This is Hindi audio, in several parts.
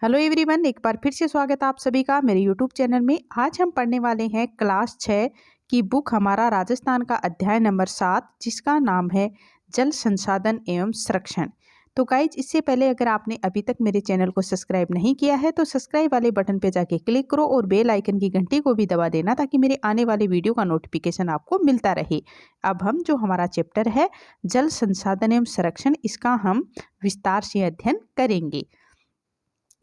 हेलो एवरीवन, एक बार फिर से स्वागत है आप सभी का मेरे यूट्यूब चैनल में। आज हम पढ़ने वाले हैं क्लास 6 की बुक हमारा राजस्थान का अध्याय नंबर 7, जिसका नाम है जल संसाधन एवं संरक्षण। तो गाइज, इससे पहले अगर आपने अभी तक मेरे चैनल को सब्सक्राइब नहीं किया है तो सब्सक्राइब वाले बटन पे जाके क्लिक करो और बेल आइकन की घंटी को भी दबा देना, ताकि मेरे आने वाले वीडियो का नोटिफिकेशन आपको मिलता रहे। अब हम जो हमारा चैप्टर है जल संसाधन एवं संरक्षण, इसका हम विस्तार से अध्ययन करेंगे।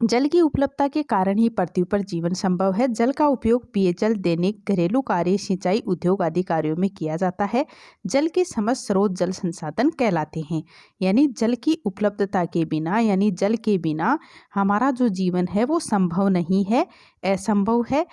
जल की उपलब्धता के कारण ही पृथ्वी पर जीवन संभव है। जल का उपयोग पेयजल, दैनिक घरेलू कार्य, सिंचाई, उद्योग आदि कार्यों में किया जाता है। जल के समस्त स्रोत जल संसाधन कहलाते हैं। यानी जल की उपलब्धता के बिना, यानी जल के बिना हमारा जो जीवन है वो संभव नहीं है, असंभव है।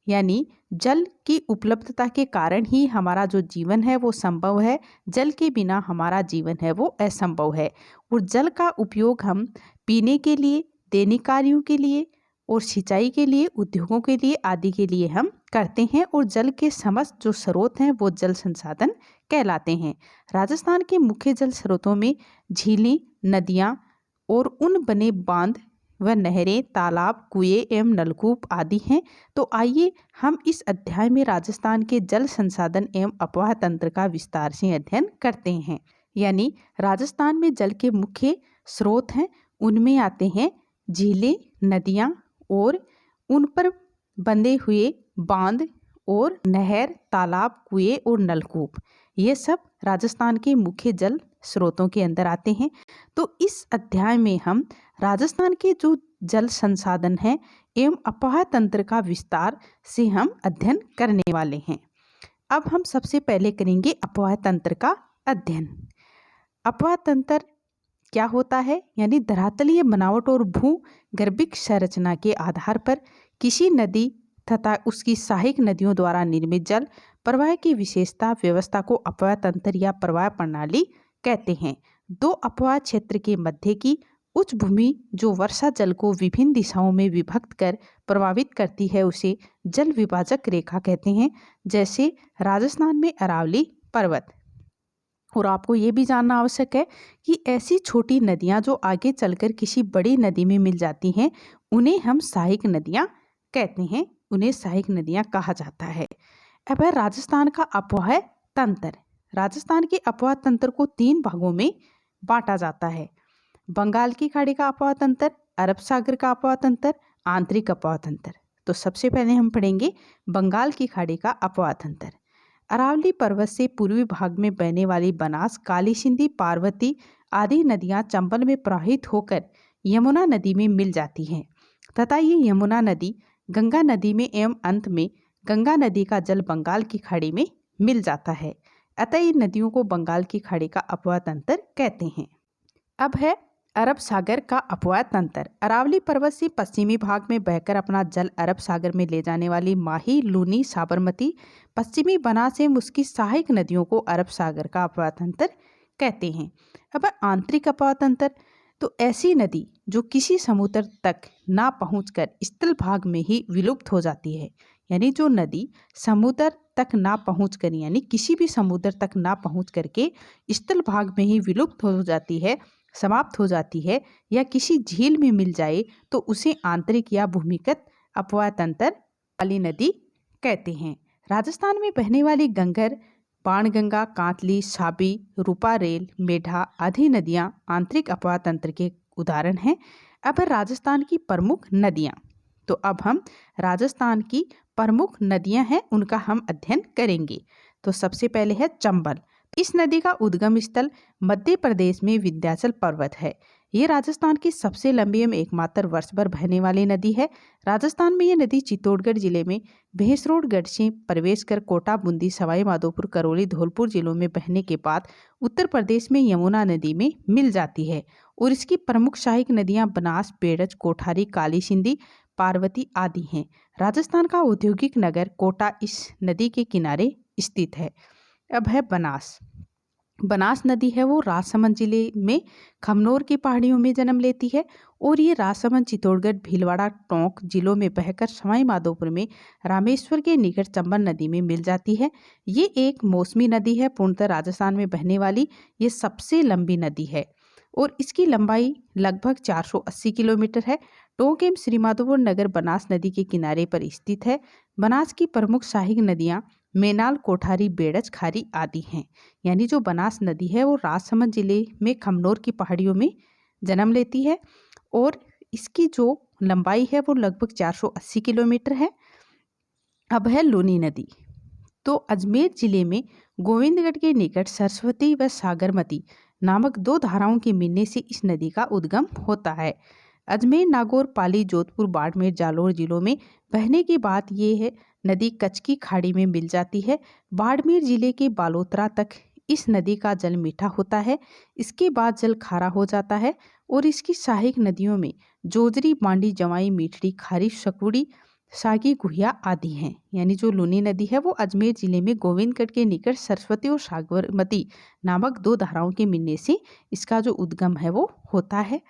यानी जल की उपलब्धता के कारण ही हमारा जो जीवन है वो संभव है। जल के बिना हमारा जीवन है वो असंभव है। और जल का उपयोग हम पीने के लिए, दैनिक कार्यों के लिए और सिंचाई के लिए, उद्योगों के लिए आदि के लिए हम करते हैं। और जल के समस्त जो स्रोत हैं वो जल संसाधन कहलाते हैं। राजस्थान के मुख्य जल स्रोतों में झीलें, नदियाँ और उन बने बांध व नहरें, तालाब, कुएं एवं नलकूप आदि हैं। तो आइए हम इस अध्याय में राजस्थान के जल संसाधन एवं अपवाह तंत्र का विस्तार से अध्ययन करते हैं। यानी राजस्थान में जल के मुख्य स्रोत हैं, उनमें आते हैं झीलें, नदियाँ और उन पर बंधे हुए बांध और नहर, तालाब, कुएं और नलकूप। ये सब राजस्थान के मुख्य जल स्रोतों के अंदर आते हैं। तो इस अध्याय में हम राजस्थान के जो जल संसाधन हैं एवं अपवाह तंत्र का विस्तार से हम अध्ययन करने वाले हैं। अब हम सबसे पहले करेंगे अपवाह तंत्र का अध्ययन। अपवाह तंत्र क्या होता है? यानी धरातलीय बनावट और भूगर्भिक संरचना के आधार पर किसी नदी तथा उसकी सहायक नदियों द्वारा निर्मित जल प्रवाह की विशेषता व्यवस्था को अपवाह तंत्र या प्रवाह प्रणाली कहते हैं। दो अपवाह क्षेत्र के मध्य की उच्च भूमि जो वर्षा जल को विभिन्न दिशाओं में विभक्त कर प्रभावित करती है, उसे जल विभाजक रेखा कहते हैं। जैसे राजस्थान में अरावली पर्वत। और आपको ये भी जानना आवश्यक है कि ऐसी छोटी नदियाँ जो आगे चलकर किसी बड़ी नदी में मिल जाती हैं, उन्हें हम सहायक नदियाँ कहते हैं, उन्हें सहायक नदियाँ कहा जाता है। अब है राजस्थान का अपवाह तंत्र। राजस्थान के अपवाह तंत्र को 3 भागों में बांटा जाता है। बंगाल की खाड़ी का अपवाह तंत्र, अरब सागर का अपवाह तंत्र, आंतरिक अपवाह तंत्र। तो सबसे पहले हम पढ़ेंगे बंगाल की खाड़ी का अपवाह तंत्र। अरावली पर्वत से पूर्वी भाग में बहने वाली बनास, काली सिंधी, पार्वती आदि नदियां चंबल में प्रवाहित होकर यमुना नदी में मिल जाती हैं तथा ये यमुना नदी गंगा नदी में एवं अंत में गंगा नदी का जल बंगाल की खाड़ी में मिल जाता है। अतः इन नदियों को बंगाल की खाड़ी का अपवाह तंत्र कहते हैं। अब है अरब सागर का अपवाह तंत्र। अरावली पर्वत से पश्चिमी भाग में बहकर अपना जल अरब सागर में ले जाने वाली माही, लूनी, साबरमती, पश्चिमी बनास एवं उसकी सहायक नदियों को अरब सागर का अपवाह तंत्र कहते हैं। अब आंतरिक अपवाह तंत्र, तो ऐसी नदी जो किसी समुद्र तक ना पहुंचकर स्थल भाग में ही विलुप्त हो जाती है। यानी जो नदी समुद्र तक ना पहुंचकर, यानी किसी भी समुद्र तक ना पहुंच करके स्थल भाग में ही विलुप्त हो जाती है, समाप्त हो जाती है, या किसी झील में मिल जाए, तो उसे आंतरिक या भूमिगत अपवाह तंत्र वाली नदी कहते हैं। राजस्थान में बहने वाली गंगर, बाणगंगा, कांतली, साबी, रूपारेल, मेढा आदि नदियां आंतरिक अपवाह तंत्र के उदाहरण हैं। अब राजस्थान की प्रमुख नदियां। तो अब हम राजस्थान की प्रमुख नदियां हैं, उनका हम अध्ययन करेंगे। तो सबसे पहले है चंबल। इस नदी का उद्गम स्थल मध्य प्रदेश में विंध्याचल पर्वत है। ये राजस्थान की सबसे लंबी एवं एकमात्र वर्ष भर बहने वाली नदी है। राजस्थान में ये नदी चित्तौड़गढ़ जिले में भैंसरोडगढ़ से प्रवेश कर कोटा, बूंदी, सवाई माधोपुर, करौली, धौलपुर जिलों में बहने के बाद उत्तर प्रदेश में यमुना नदी में मिल जाती है। और इसकी प्रमुख सहायक नदियां बनास, बेड़ज, कोठारी, काली सिंधी, पार्वती आदि हैं। राजस्थान का औद्योगिक नगर कोटा इस नदी के किनारे स्थित है। अब है बनास। बनास नदी है वो राजसमंद जिले में खमनोर की पहाड़ियों में जन्म लेती है और ये राजसमंद, चित्तौड़गढ़, भीलवाड़ा, टोंक जिलों में बहकर सवाई माधोपुर में रामेश्वर के निकट चंबल नदी में मिल जाती है। ये एक मौसमी नदी है, पूर्णतः राजस्थान में बहने वाली ये सबसे लंबी नदी है। और इसकी लंबाई लगभग 480 किलोमीटर है। टोंक एवं श्रीमाधोपुर नगर बनास नदी के किनारे पर स्थित है। बनास की प्रमुख सहायक नदियाँ मेनाल, कोठारी, बेड़ज, खारी आदि हैं। यानी जो बनास नदी है वो राजसमंद जिले में खमनोर की पहाड़ियों में जन्म लेती है और इसकी जो लंबाई है वो लगभग 480 किलोमीटर है। अब है लूनी नदी। तो अजमेर जिले में गोविंदगढ़ के निकट सरस्वती व सागरमती नामक दो धाराओं के मिलने से इस नदी का उद्गम होता है। अजमेर, नागौर, पाली, जोधपुर, बाड़मेर, जालौर जिलों में बहने की बात यह है नदी कच्छ की खाड़ी में मिल जाती है। बाड़मेर जिले के बालोतरा तक इस नदी का जल मीठा होता है। इसके बाद जल खारा हो जाता है और इसकी सहायक नदियों में जोजरी, मांडी, जवाई, मीठड़ी, खारी, सकुड़ी, सागी, गुहिया आदि हैं। यानी जो लूनी नदी है वो अजमेर जिले में गोविंदगढ़ के निकट सरस्वती और सागरमती नामक दो धाराओं के मिलने से इसका जो उद्गम है वो होता है।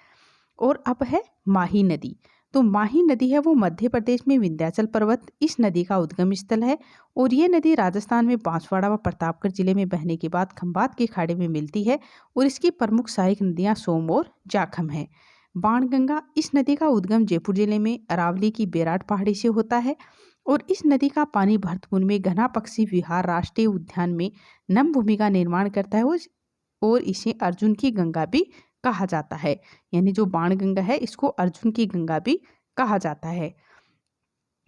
और अब है माही नदी। तो माही नदी है वो मध्य प्रदेश में विंध्याचल पर्वत इस नदी का उद्गम स्थल है और ये नदी राजस्थान में बांसवाड़ा व प्रतापगढ़ जिले में बहने के बाद खंभात के खाड़ी में मिलती है और इसकी प्रमुख सहायक नदियाँ सोम और जाखम है। बाणगंगा, इस नदी का उद्गम जयपुर जिले में अरावली की बेराट पहाड़ी से होता है और इस नदी का पानी भरतपुर में घना पक्षी विहार राष्ट्रीय उद्यान में नम भूमि का निर्माण करता है और इसे अर्जुन की गंगा भी कहा जाता है। यानी जो बाणगंगा है इसको अर्जुन की गंगा भी कहा जाता है।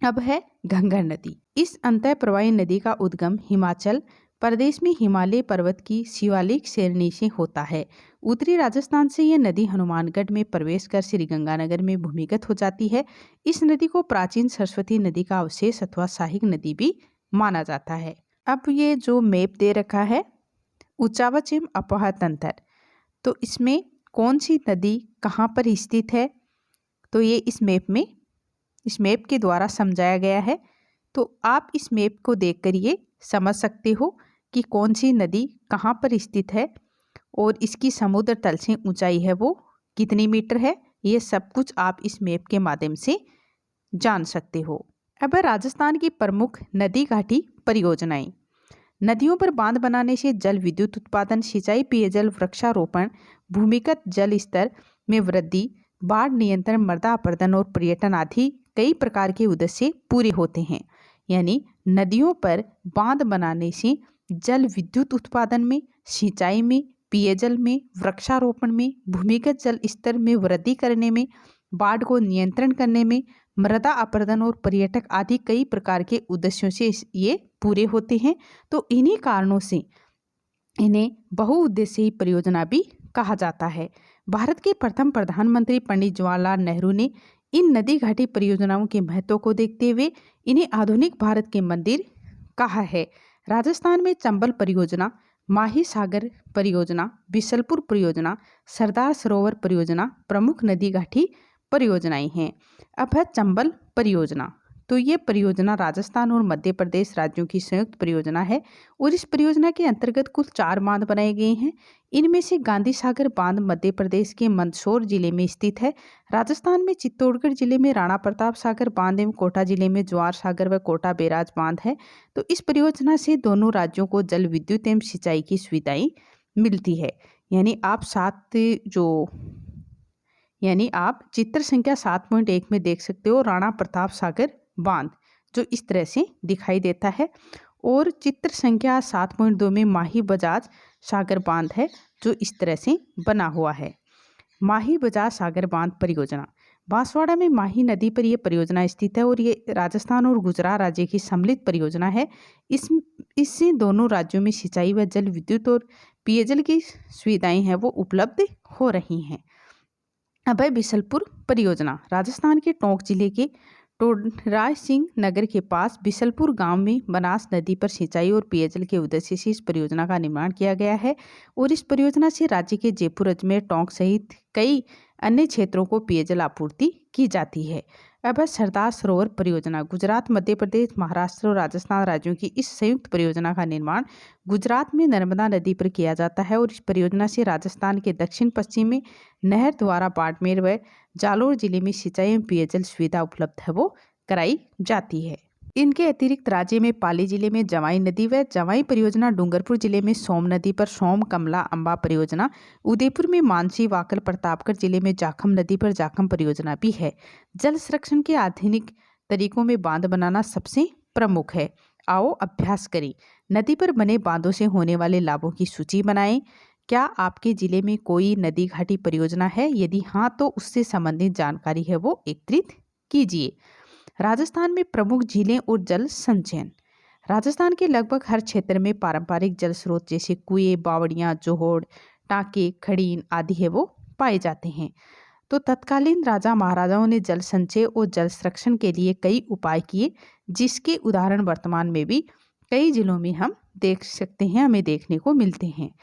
अब है घंघर नदी। इस अंतः प्रवाही नदी का उद्गम हिमाचल प्रदेश में हिमालय पर्वत की शिवालिक श्रेणी से होता है। उत्तरी राजस्थान से यह नदी हनुमानगढ़ में प्रवेश कर श्रीगंगानगर में भूमिगत हो जाती है। इस नदी को प्राचीन सरस्वती नदी का अवशेष अथवा सहायक नदी भी माना जाता है। अब ये जो मैप दे रखा है उचावच एवं अपोहा तंत्र, तो इसमें कौन सी नदी कहाँ पर स्थित है तो ये इस मैप के द्वारा समझाया गया है। तो आप इस मैप को देखकर ये समझ सकते हो कि कौन सी नदी कहाँ पर स्थित है और इसकी समुद्र तल से ऊंचाई है वो कितनी मीटर है। ये सब कुछ आप इस मैप के माध्यम से जान सकते हो। अब राजस्थान की प्रमुख नदी घाटी परियोजनाएं। नदियों पर बांध बनाने से जल विद्युत उत्पादन, सिंचाई, पेयजल, वृक्षारोपण, भूमिगत जल स्तर में वृद्धि, बाढ़ नियंत्रण, मृदा अपरदन और पर्यटन आदि कई प्रकार के उद्देश्य पूरे होते हैं। यानी नदियों पर बांध बनाने से जल विद्युत उत्पादन में, सिंचाई में, पेयजल में, वृक्षारोपण में, भूमिगत जल स्तर में वृद्धि करने में, बाढ़ को नियंत्रण करने में, मृदा अपरदन और पर्यटक आदि कई प्रकार के उद्देश्यों से ये पूरे होते हैं। तो इन्हीं कारणों से इन्हें बहुउद्देशीय परियोजना भी कहा जाता है। भारत के प्रथम प्रधानमंत्री पंडित जवाहरलाल नेहरू ने इन नदी घाटी परियोजनाओं के महत्व को देखते हुए इन्हें आधुनिक भारत के मंदिर कहा है। राजस्थान में चंबल परियोजना, माही सागर परियोजना, बिसलपुर परियोजना, सरदार सरोवर परियोजना प्रमुख नदी घाटी परियोजनाएं हैं। अब है चंबल परियोजना। तो ये परियोजना राजस्थान और मध्य प्रदेश राज्यों की संयुक्त परियोजना है और इस परियोजना के अंतर्गत कुल 4 बांध बनाए गए हैं। इनमें से गांधी सागर बांध मध्य प्रदेश के मंदसौर जिले में स्थित है। राजस्थान में चित्तौड़गढ़ जिले में राणा प्रताप सागर बांध एवं कोटा जिले में ज्वार सागर व कोटा बैराज बांध है। तो इस परियोजना से दोनों राज्यों को जल विद्युत एवं सिंचाई की सुविधाएं मिलती है। यानी आप चित्र संख्या 7.1 में देख सकते हो राणा प्रताप सागर बांध जो इस तरह से दिखाई देता है और चित्र संख्या 7.2 में माही बजाज सागर बांध है जो इस तरह से बना हुआ है। माही बजाज सागर बांध परियोजना बांसवाड़ा में माही नदी पर यह परियोजना स्थित है और ये राजस्थान और गुजरात राज्य की सम्मिलित परियोजना है। इससे दोनों राज्यों में सिंचाई व जल विद्युत और पेयजल की सुविधाएं हैं वो उपलब्ध हो रही हैं। अब है बिसलपुर परियोजना। राजस्थान के टोंक जिले के टोडराज सिंह नगर के पास बिसलपुर गांव में बनास नदी पर सिंचाई और पेयजल के उद्देश्य से इस परियोजना का निर्माण किया गया है और इस परियोजना से राज्य के जयपुर, अजमेर, टोंक सहित कई अन्य क्षेत्रों को पेयजल आपूर्ति की जाती है। अब है सरदार सरोवर परियोजना। गुजरात, मध्य प्रदेश, महाराष्ट्र और राजस्थान राज्यों की इस संयुक्त परियोजना का निर्माण गुजरात में नर्मदा नदी पर किया जाता है और इस परियोजना से राजस्थान के दक्षिण पश्चिम में नहर द्वारा बाड़मेर व जालौर जिले में सिंचाई एवं पेयजल सुविधा उपलब्ध है वो कराई जाती है। इनके अतिरिक्त राज्य में पाली जिले में जवाई नदी व जवाई परियोजना, डूंगरपुर जिले में सोम नदी पर सोम कमला अम्बा परियोजना, उदयपुर में मानसी वाकल, प्रतापगढ़ जिले में जाखम नदी पर जाखम परियोजना भी है। जल संरक्षण के आधुनिक तरीकों में बांध बनाना सबसे प्रमुख है। आओ अभ्यास करें। नदी पर बने बांधों से होने वाले लाभों की सूची बनाएं। क्या आपके जिले में कोई नदी घाटी परियोजना है? यदि हाँ, तो उससे संबंधित जानकारी है वो एकत्रित कीजिए। राजस्थान में प्रमुख झीलें और जल संचयन। राजस्थान के लगभग हर क्षेत्र में पारंपरिक जल स्रोत जैसे कुएं, बावड़ियां, जोहोड़, टांके, खड़ीन आदि है वो पाए जाते हैं। तो तत्कालीन राजा महाराजाओं ने जल संचय और जल संरक्षण के लिए कई उपाय किए, जिसके उदाहरण वर्तमान में भी कई जिलों में हम देख सकते हैं, हमें देखने को मिलते हैं।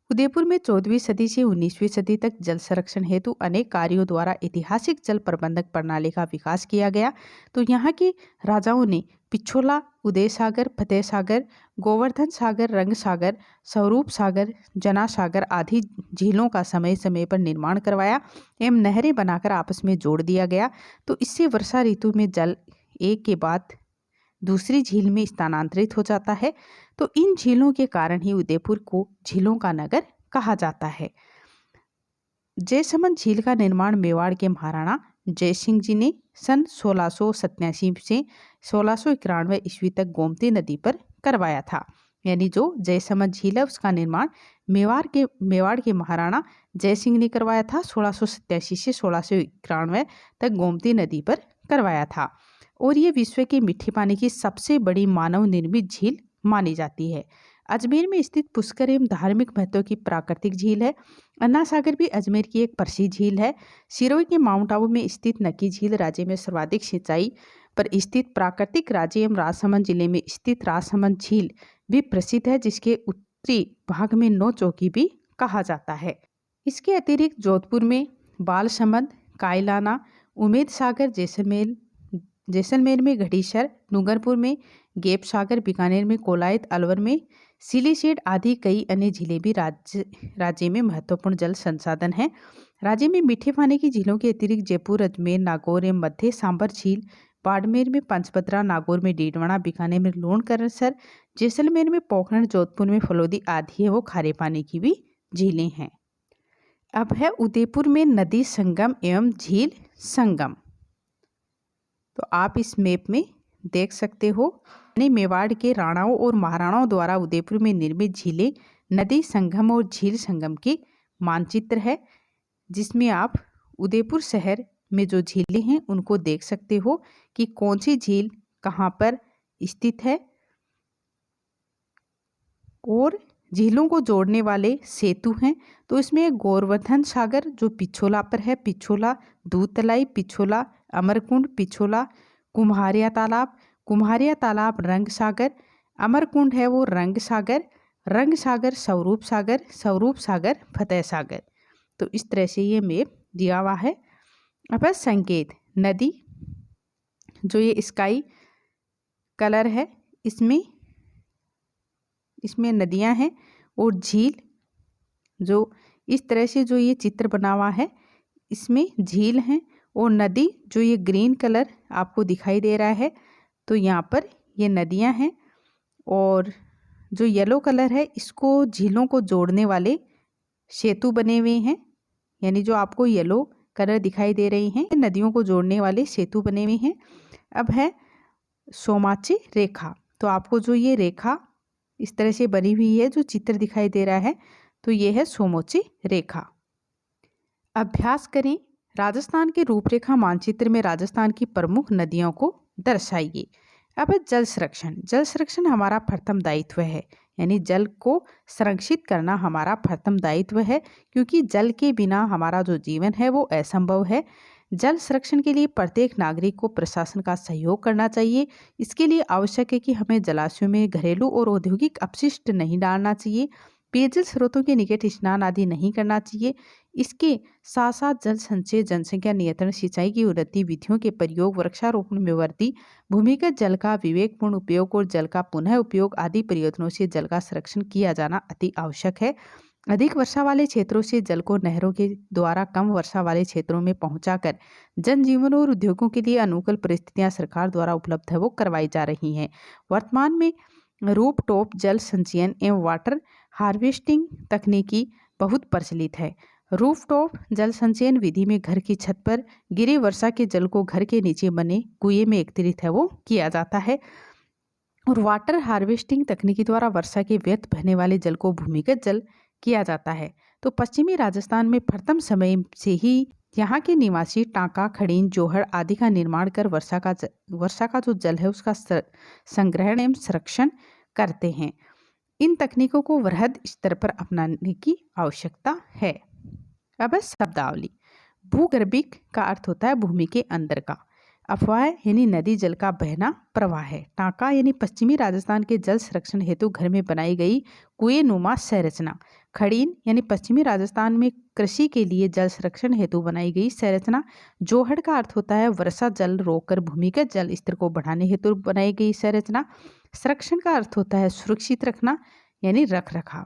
उदयपुर में 14वीं सदी से 19वीं सदी तक जल संरक्षण हेतु अनेक कार्यों द्वारा ऐतिहासिक जल प्रबंधक प्रणाली का विकास किया गया। तो यहाँ के राजाओं ने पिछोला, उदय सागर, फतेह सागर, गोवर्धन सागर, रंग सागर, स्वरूप सागर, जना सागर आदि झीलों का समय समय पर निर्माण करवाया एवं नहरें बनाकर आपस में जोड़ दिया गया। तो इससे वर्षा ऋतु में जल एक के बाद दूसरी झील में स्थानांतरित हो जाता है। तो इन झीलों के कारण ही उदयपुर को झीलों का नगर कहा जाता है। जयसमंद झील का निर्माण मेवाड़ के महाराणा जयसिंह जी ने सन 1687 से 1691 ईस्वी तक गोमती नदी पर करवाया था। यानी जो जयसमंद झील है उसका निर्माण मेवाड़ के महाराणा जयसिंह ने करवाया था। 1687 से 1691 तक गोमती नदी पर करवाया था। और ये विश्व के मीठे पानी की सबसे बड़ी मानव निर्मित झील मानी जाती है। अजमेर में स्थित पुष्कर एवं धार्मिक महत्व की प्राकृतिक झील है। अन्ना सागर भी अजमेर की एक प्रसिद्ध झील है। सिरोही के माउंट आबू में स्थित नक्की झील राज्य में सर्वाधिक सिंचाई पर स्थित प्राकृतिक राज्य एवं राजसमंद जिले में स्थित राजसमंद झील भी प्रसिद्ध है, जिसके उत्तरी भाग में नौ चौकी भी कहा जाता है। इसके अतिरिक्त जोधपुर में बालसमंद, कायलाना, उमेद सागर, जैसलमेर में घड़ीसर, डूंगरपुर में गेप सागर, बीकानेर में कोलायत, अलवर में सिलीसेड आदि कई अन्य झीलें भी राज्य में महत्वपूर्ण जल संसाधन हैं। राज्य में मीठे पानी की झीलों के अतिरिक्त जयपुर, अजमेर, नागौर एवं मध्य सांबर झील, बाड़मेर में पंचपदरा, नागौर में डीडवाना, बीकानेर में लोणकरसर, जैसलमेर में पोखरण, जोधपुर में फलोदी आदि है वो खारे पानी की भी झीलें हैं। अब है उदयपुर में नदी संगम एवं झील संगम। तो आप इस मैप में देख सकते हो, मेवाड़ के राणाओं और महाराणाओं द्वारा उदयपुर में निर्मित झीलें, नदी संगम और झील संगम के मानचित्र है, जिसमें आप उदयपुर शहर में जो झीलें हैं उनको देख सकते हो कि कौन सी झील कहाँ पर स्थित है। और झीलों को जोड़ने वाले सेतु हैं। तो इसमें गोवर्धन सागर जो पिछोला पर है, पिछोला, दूधतलाई, पिछोला, अमरकुंड, पिछोला, कुम्हारिया तालाब, रंग सागर, अमरकुंड है वो रंग सागर, स्वरूप सागर, फतेह सागर। तो इस तरह से ये मैप दिया हुआ है। अब है संकेत। नदी जो ये स्काई कलर है, इसमें नदियां हैं, और झील जो इस तरह से जो ये चित्र बना हुआ है इसमें झील हैं, और नदी जो ये ग्रीन कलर आपको दिखाई दे रहा है तो यहाँ पर ये नदियां हैं, और जो येलो कलर है इसको झीलों को जोड़ने वाले सेतु बने हुए हैं। यानी जो आपको येलो कलर दिखाई दे रही हैं नदियों को जोड़ने वाले सेतु बने हुए हैं। अब है सोमाची रेखा। तो आपको जो ये रेखा इस तरह से बनी हुई है, जो चित्र दिखाई दे रहा है, तो ये है सोमोची रेखा। अभ्यास करें। राजस्थान के रूपरेखा मानचित्र में राजस्थान की प्रमुख नदियों को दर्शाइए। अब जल संरक्षण। जल संरक्षण हमारा प्रथम दायित्व है, यानी जल को संरक्षित करना हमारा प्रथम दायित्व है, क्योंकि जल के बिना हमारा जो जीवन है वो असंभव है। जल संरक्षण के लिए प्रत्येक नागरिक को प्रशासन का सहयोग करना चाहिए। इसके लिए आवश्यक है कि हमें जलाशयों में घरेलू और औद्योगिक अपशिष्ट नहीं डालना चाहिए। पेयजल स्रोतों के निकट स्नान आदि नहीं करना चाहिए। इसके साथ साथ जल संचय, जनसंख्या नियंत्रण, सिंचाई की उन्नति विधियों के प्रयोग, वृक्षारोपण में वृद्धि, भूमिगत जल का विवेकपूर्ण उपयोग और जल का पुनः उपयोग आदि प्रयत्नों से जल का संरक्षण किया जाना अति आवश्यक है। अधिक वर्षा वाले क्षेत्रों से जल को नहरों के द्वारा कम वर्षा वाले क्षेत्रों में पहुंचाकर जनजीवन और उद्योगों के लिए अनुकूल परिस्थितियां सरकार द्वारा उपलब्ध है वो करवाई जा रही हैं। वर्तमान में रूपटॉप जल संचयन एवं वाटर हार्वेस्टिंग तकनीकी बहुत प्रचलित है। रूफटॉप जल संचयन विधि में घर की छत पर गिरे वर्षा के जल को घर के नीचे बने कुएं में एकत्रित है वो किया जाता है और वाटर हार्वेस्टिंग तकनीकी द्वारा वर्षा के व्यर्थ बहने वाले जल को भूमिगत जल किया जाता है। तो पश्चिमी राजस्थान में प्रथम समय से ही यहाँ के निवासी टांका, खड़ीन, जोहड़ आदि का निर्माण कर वर्षा का जो जल है उसका संग्रहण एवं संरक्षण करते हैं। इन तकनीकों को वृहद स्तर पर अपनाने की आवश्यकता है। अब शब्दावली। भूगर्भिक का अर्थ होता है भूमि के अंदर का। अफवाह यानी नदी जल का बहना प्रवाह है। टांका यानी पश्चिमी राजस्थान के जल संरक्षण हेतु घर में बनाई गई कुएं नुमा संरचना। खड़ीन यानी पश्चिमी राजस्थान में कृषि के लिए जल संरक्षण हेतु बनाई गई संरचना। जोहड़ का अर्थ होता है वर्षा जल रोककर भूमिगत जल स्तर को बढ़ाने हेतु बनाई गई संरचना। संरक्षण का अर्थ होता है सुरक्षित रखना यानी रख रखाव।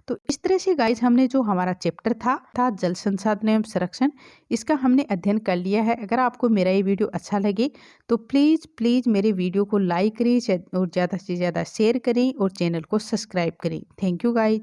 तो इस तरह से गाइज हमने जो हमारा चैप्टर था जल संसाधन एवं संरक्षण, इसका हमने अध्ययन कर लिया है। अगर आपको मेरा ये वीडियो अच्छा लगे तो प्लीज़ मेरे वीडियो को लाइक करें और ज़्यादा से ज़्यादा शेयर करें और चैनल को सब्सक्राइब करें। Thank you guys.